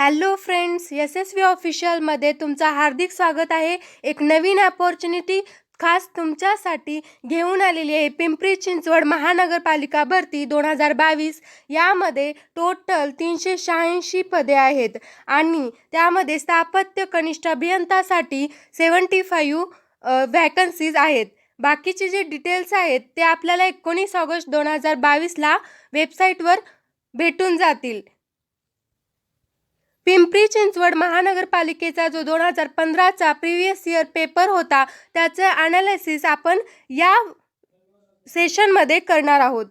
Hello friends, यशस्वी ऑफिशियलमध्ये तुमचं हार्दिक स्वागत आहे. एक नवीन अपॉर्च्युनिटी खास तुमच्यासाठी घेऊन आलेली आहे. पिंपरी चिंचवड महानगरपालिका भरती 2022 यामध्ये टोटल 386 पदे आहेत आणि त्यामध्ये स्थापत्य कनिष्ठ अभियंतासाठी 75 व्हॅकन्सीज आहेत. बाकीचे जे डिटेल्स आहेत ते आपल्याला 19 ऑगस्ट 2022ला वेबसाईटवर भेटून जातील. पिंपरी चिंचवड महानगरपालिकेचा जो 2015चा प्रिव्हियस इयर पेपर होता त्याचं ॲनालिसिस आपण या सेशनमध्ये करणार आहोत.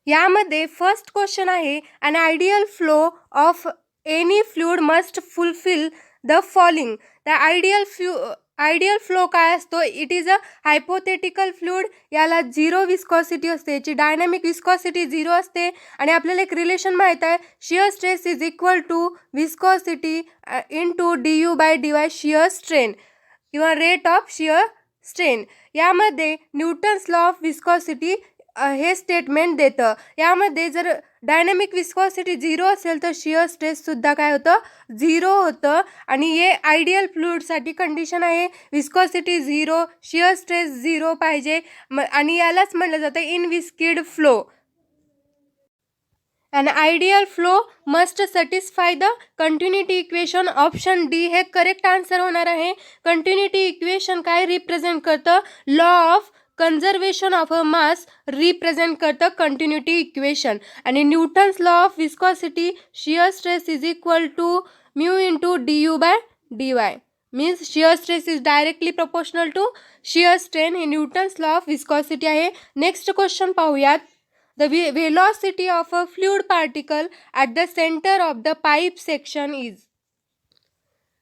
यामध्ये फर्स्ट क्वेश्चन आहे, an ideal flow of any fluid must fulfil the following. The ideal flow काय असतो? It is a hypothetical fluid. याला झिरो विस्कॉसिटी असते, याची डायनॅमिक विस्कॉसिटी झिरो असते आणि आपल्याला एक रिलेशन माहीत आहे, shear stress is equal to viscosity into du/dy shear strain किंवा रेट ऑफ शिअर स्ट्रेन. यामध्ये न्यूटन्स लॉ ऑफ विस्कॉसिटी हे स्टेटमेंट देतं. यामध्ये जर डायनॅमिक विस्कॉसिटी झिरो असेल तर शिअर स्ट्रेससुद्धा काय होतं? झिरो होतं. आणि हे आयडियल फ्लुइडसाठी कंडिशन आहे. Viscosity zero, shear stress zero पाहिजे आणि यालाच म्हटलं जातं inviscid flow. An ideal flow must satisfy the continuity equation. Option D हे करेक्ट आन्सर होणार आहे. कंटिन्युटी इक्वेशन काय रिप्रेझेंट करतं? Law of conservation of a mass represent करतं कंटिन्युटी इक्वेशन. आणि Newton's law of viscosity shear stress is equal to mu into du/dy means shear stress is directly proportional to shear strain. हे Newton's law of viscosity आहे. Next question पाहूयात. The velocity of a fluid particle at the center of the pipe section is.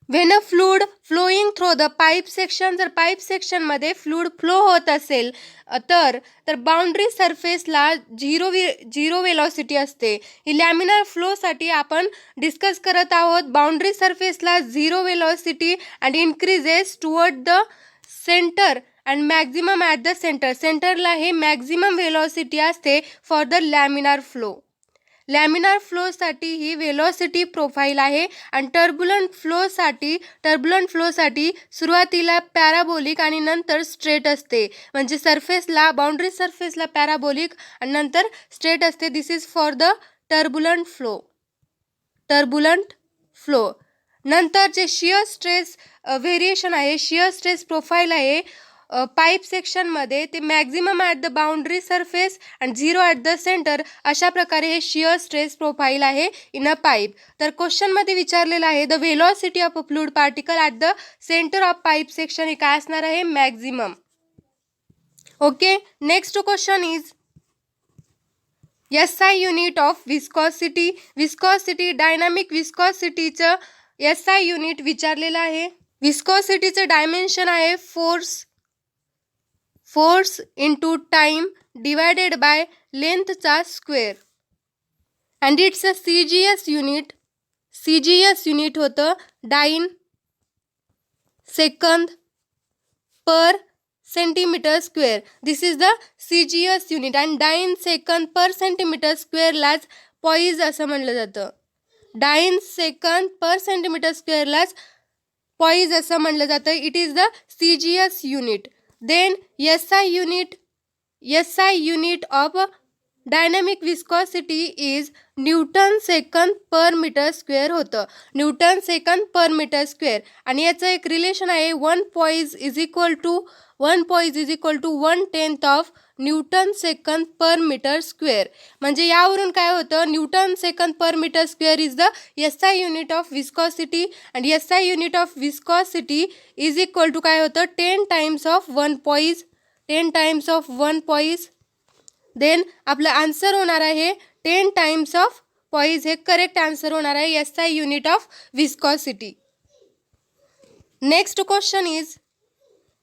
When a fluid flowing through the pipe section, जर pipe सेक्शनमध्ये fluid flow होत असेल तर boundary सरफेसला zero velocity असते. ही laminar फ्लोसाठी आपण discuss करत आहोत. बाउंड्री सरफेसला zero velocity and increases toward the centre and maximum at the centre. सेंटरला हे मॅक्झिमम वेलॉसिटी असते for the laminar flow. Laminar फ्लोसाठी ही वेलॉसिटी प्रोफाईल आहे. आणि टर्ब्युलंट फ्लोसाठी सुरुवातीला पॅराबोलिक आणि नंतर स्ट्रेट असते. म्हणजे बाउंड्री सरफेसला पॅराबोलिक आणि नंतर स्ट्रेट असते. This is for the turbulent flow. नंतर जे शिअर स्ट्रेस व्हेरिएशन आहे, शिअर स्ट्रेस प्रोफाईल आहे पाईप सेक्शनमध्ये, ते maximum at the boundary surface and zero at the centre. अशा प्रकारे हे शिअर स्ट्रेस प्रोफाईल आहे इन अ पाईप. तर क्वेश्चनमध्ये विचारलेलं आहे, the velocity of a fluid particle at the centre of pipe section हे काय असणार आहे? Maximum. Okay, next question is SI unit of viscosity dynamic विस्कॉसिटीचं SI युनिट विचारलेलं आहे. विस्कॉसिटीचं डायमेन्शन आहे force into time divided by लेंथचा square. And it's a CGS unit होतं dyne second per centimetre square. This is the CGS unit. And dyne second per centimetre स्क्वेअरलाच poise असं म्हणलं जातं. डाइन सेकंद पर सेंटीमीटर स्क्वेअरलाच poise असं म्हणलं जातं. It is the CGS unit. Then SI unit of dynamic viscosity is newton second per metre square होतं. Newton second per metre square. आणि याचं एक रिलेशन आहे, one poise is equal to 1/10 of newton second per metre square. म्हणजे यावरून काय होतं? Newton second per metre square is the SI unit of viscosity. And SI unit of viscosity is equal to काय होतं? 10 times of 1 poise. Then आपलं answer होणार आहे 10 times of पॉईज. हे करेक्ट आन्सर होणार आहे SI unit of viscosity. Next question is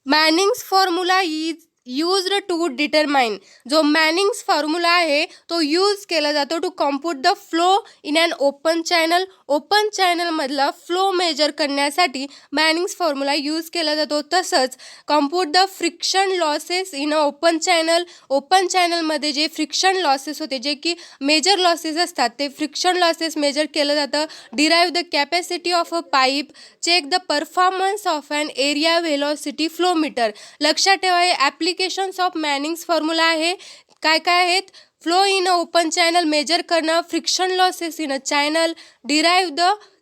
Manning's formula is used to determine, जो मॅनिंग्स formula आहे तो यूज केला जातो to compute the flow in an open channel. Open चॅनलमधला फ्लो मेजर करण्यासाठी मॅनिंग्स फॉर्म्युला यूज केला जातो. तसंच compute the friction losses in a open channel. Open चॅनलमध्ये जे फ्रिक्शन लॉसेस होते, जे की मेजर लॉसेस असतात, ते फ्रिक्शन लॉसेस मेजर केलं जातं. Derive the capacity of a pipe. Check the performance of an area velocity flow meter. लक्षात ठेवा, हे ॲप्लिकेशन्स ऑफ मॅनिंग्स फॉर्म्युला आहे. काय काय आहेत? Flow in a open channel measure करणं, friction losses in a channel, derive the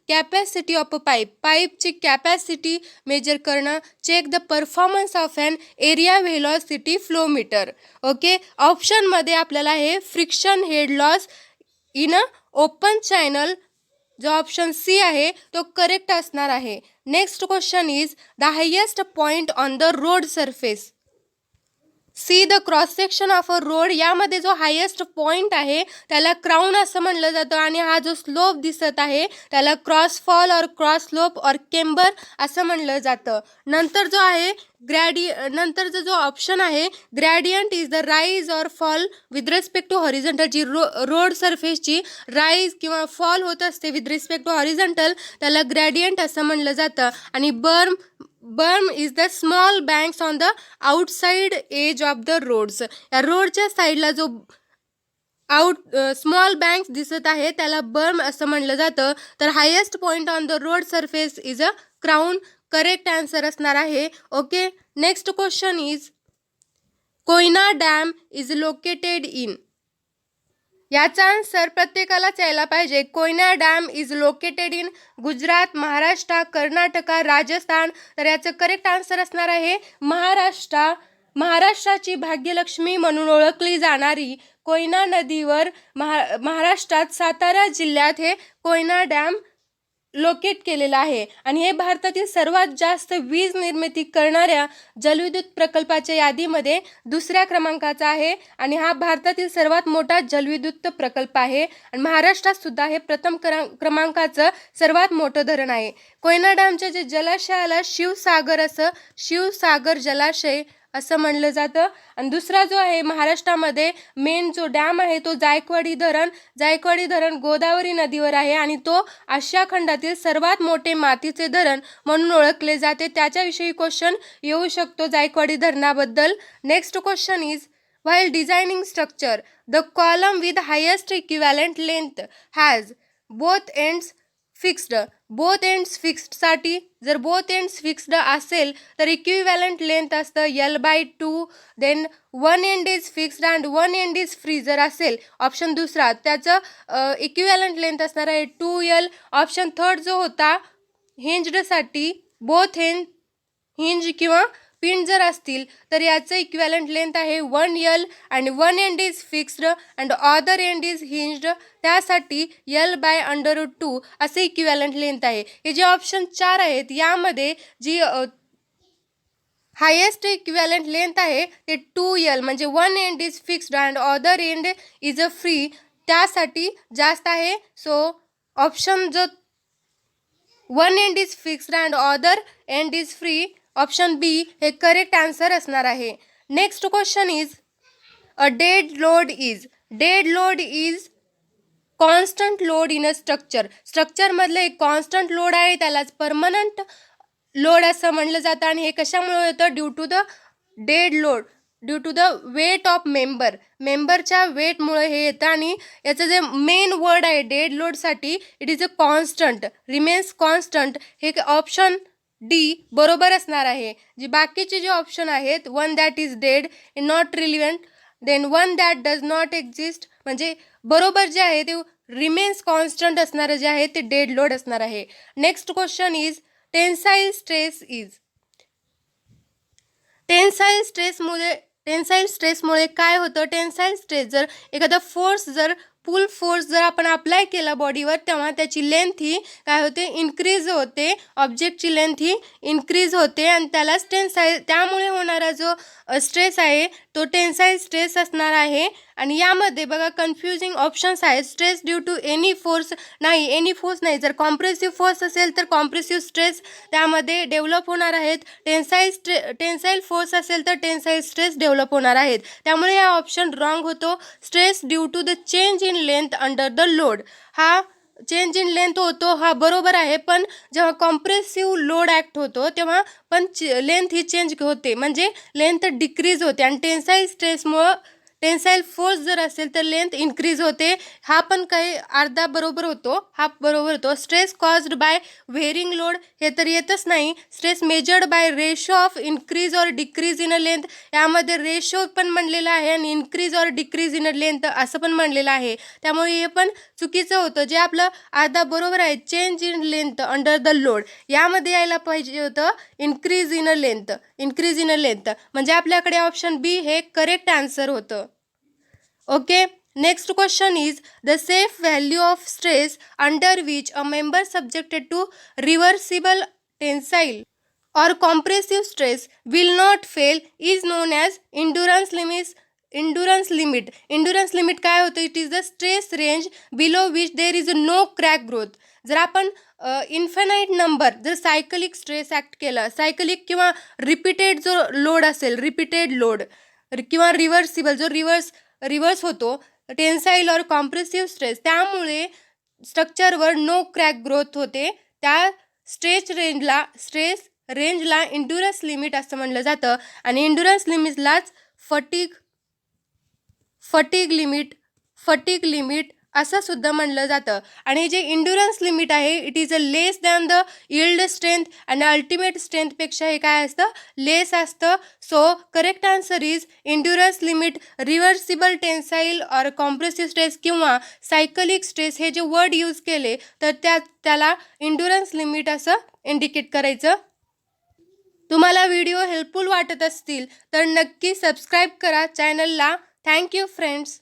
capacity of a pipe. पाईपची capacity measure करणं, check the performance of an area velocity flow meter. Okay, ऑप्शनमध्ये आपल्याला हे friction head loss in a open channel, जो option C आहे तो correct असणार आहे. Next question is the highest point on the road surface. See the cross section of a road. यामध्ये जो हायेस्ट पॉईंट आहे त्याला क्राऊन असं म्हणलं जातं, आणि हा जो स्लोप दिसत आहे त्याला क्रॉस फॉल और क्रॉस स्लोप और केम्बर असं म्हणलं जातं. नंतर जो आहे नंतरचा जो ऑप्शन आहे ग्रॅडियंट इज द राईज और fall with respect to horizontal. जी रोड सरफेसची राईज किंवा फॉल होत असते विथ रिस्पेक्ट टू हॉरिझॉन्टल, त्याला ग्रॅडियंट असं म्हणलं जातं. आणि berm is the small banks on the outside edge of the roads. या रोडच्या साईडला जो स्मॉल बँक्स दिसत आहे त्याला बर्म असं म्हणलं जातं. तर highest point on the road surface is a crown. Correct answer असणार आहे. Okay, next question is Koyna dam is located in. याचा आन्सर प्रत्येकालाच यायला पाहिजे. Koyna dam is located in Gujarat, Maharashtra, Karnataka, Rajasthan. तर याचं करेक्ट आन्सर असणार आहे महाराष्ट्र. महाराष्ट्राची भाग्यलक्ष्मी म्हणून ओळखली जाणारी कोयना नदीवर महाराष्ट्रात सातारा जिल्ह्यात हे कोयना डॅम लोकेट केलेला आहे. आणि हे भारतातील सर्वात जास्त वीज निर्मिती करणाऱ्या जलविद्युत प्रकल्पाच्या यादीमध्ये दुसऱ्या क्रमांकाचा आहे. आणि हा भारतातील सर्वात मोठा जलविद्युत प्रकल्प आहे. आणि महाराष्ट्रात सुद्धा हे प्रथम क्रमांकाचं सर्वात मोठं धरण आहे. कोयना डॅमच्या जे जलाशयाला शिवसागर जलाशय असं म्हणलं जातं. आणि दुसरा जो आहे महाराष्ट्रामध्ये मेन जो डॅम आहे तो जायकवाडी धरण गोदावरी नदीवर आहे, आणि तो आशिया खंडातील सर्वात मोठे मातीचे धरण म्हणून ओळखले जाते. त्याच्याविषयी क्वेश्चन येऊ शकतो जायकवाडी धरणाबद्दल. Next question is while designing structure the column with highest equivalent length has both ends fixed. Both ends फिक्स्डसाठी जर बोथ एंड्स फिक्स्ड असेल तर इक्विव्हॅलंट लेंथ असतं L/2. Then one end is fixed and one end is free जर असेल option दुसरा, त्याचं equivalent length असणार आहे 2L. ऑप्शन थर्ड जो होता हिंज्डसाठी बोथ हिंज किंवा पिन जर असतील तर याचं इक्विव्हॅलंट लेंथ आहे 1L. आणि one end is fixed and other end is hinged, त्यासाठी L/√2 असे इक्विव्हॅलंट लेंथ आहे. हे जे ऑप्शन 4 आहेत यामध्ये जी हायेस्ट इक्विव्हॅलंट लेंथ आहे ते 2L, म्हणजे one end is fixed and other end is a free, त्यासाठी जास्त आहे. सो ऑप्शन जो one end is fixed and other end is free, option B हे करेक्ट आन्सर असणार आहे. Next question is a dead load is constant load in a structure. स्ट्रक्चरमधलं एक constant load आहे त्यालाच परमनंट लोड असं म्हणलं जातं. आणि हे कशामुळे होतं? Due to the weight of मेंबरच्या वेटमुळे हे येतं. आणि याचं जे मेन वर्ड आहे डेड लोडसाठी, it is a constant, remains constant. हे ऑप्शन डी बरोबर असणार आहे. जी बाकीचे जे ऑप्शन आहेत, one that is dead in not relevant, then one that does not exist, म्हणजे बरोबर जे आहे ते रिमेन्स कॉन्स्टंट असणारं जे आहे ते डेड लोड असणार आहे. नेक्स्ट क्वेश्चन इज टेन्साईल स्ट्रेसमुळे काय होतं? टेन्साईल स्ट्रेस जर एखादा पुल फोर्स जर आपण अप्लाय केला बॉडीवर, तेव्हा त्याची लेंथ ही काय होते? इन्क्रीज होते. ऑब्जेक्टची लेंथ ही इन्क्रीज होते आणि त्यालाच त्यामुळे होणारा जो स्ट्रेस आहे तो टेन्साईल स्ट्रेस असणार आहे. आणि यामध्ये बघा कन्फ्युजिंग ऑप्शन्स आहेत. Stress due to any force नाही, एनी फोर्स नाही. जर कॉम्प्रेसिव्ह फोर्स असेल तर कॉम्प्रेसिव्ह स्ट्रेस त्यामध्ये डेव्हलप होणार आहेत. टेन्साईल फोर्स असेल तर टेन्साईल स्ट्रेस डेव्हलप होणार आहेत. त्यामुळे हा ऑप्शन रॉंग होतो. Stress due to the change in length under the load, हा चेंज इन लेंथ होतो हा बरोबर आहे. पण जेव्हा कॉम्प्रेसिव्ह लोड ॲक्ट होतो तेव्हा पण लेंथ ही चेंज होते, म्हणजे लेंथ डिक्रीज होते. आणि टेन्साईल स्ट्रेसमुळं टेन्साईल फोर्स जर असेल तर लेंथ इन्क्रीज होते. हा पण काही अर्धा बरोबर होतो, हा बरोबर होतो. Stress caused by varying load हे तर येतच नाही. Stress measured by ratio of increase or decrease in a length, यामध्ये रेशो पण म्हणलेला आहे आणि increase or decrease in a length असं पण म्हणलेलं आहे. त्यामुळे हे पण चुकीचं होतं. जे आपलं अर्धा बरोबर आहे change in length under the load, यामध्ये यायला पाहिजे होतं increase in a length. Increase in a length म्हणजे आपल्याकडे ऑप्शन बी हे करेक्ट आन्सर होतं. Okay, next question is the safe value of stress under which a member subjected to reversible tensile or compressive stress will not fail is known as endurance limit. Endurance limit काय होतं? It is the stress range below which there is no crack growth. जर आपण infinite number जर cyclic stress act केला, cyclic किंवा repeated जो load असेल, repeated load किंवा रिव्हर्सिबल जो रिव्हर्स होतो टेन्साईल और कॉम्प्रेसिव्ह स्ट्रेस, त्यामुळे स्ट्रक्चरवर नो क्रॅक ग्रोथ होते. त्या स्ट्रेस रेंजला इंड्युरन्स लिमिट असं म्हणलं जातं. आणि इंड्युरन्स लिमिटलाच फटीग लिमिट असं सुद्धा म्हणलं जातं. आणि जे इंड्युरन्स लिमिट आहे it is a less than the yield strength आणि अल्टिमेट स्ट्रेंथपेक्षा हे काय असतं? लेस असतं. So correct answer is endurance limit. Reversible tensile और कॉम्प्रेसिव्ह स्ट्रेस किंवा सायकलिक स्ट्रेस हे जे वर्ड यूज केले तर त्याला इंड्युरन्स लिमिट असं इंडिकेट करायचं. तुम्हाला व्हिडिओ हेल्पफुल वाटत असतील तर नक्की सबस्क्राईब करा चॅनलला. Thank you friends.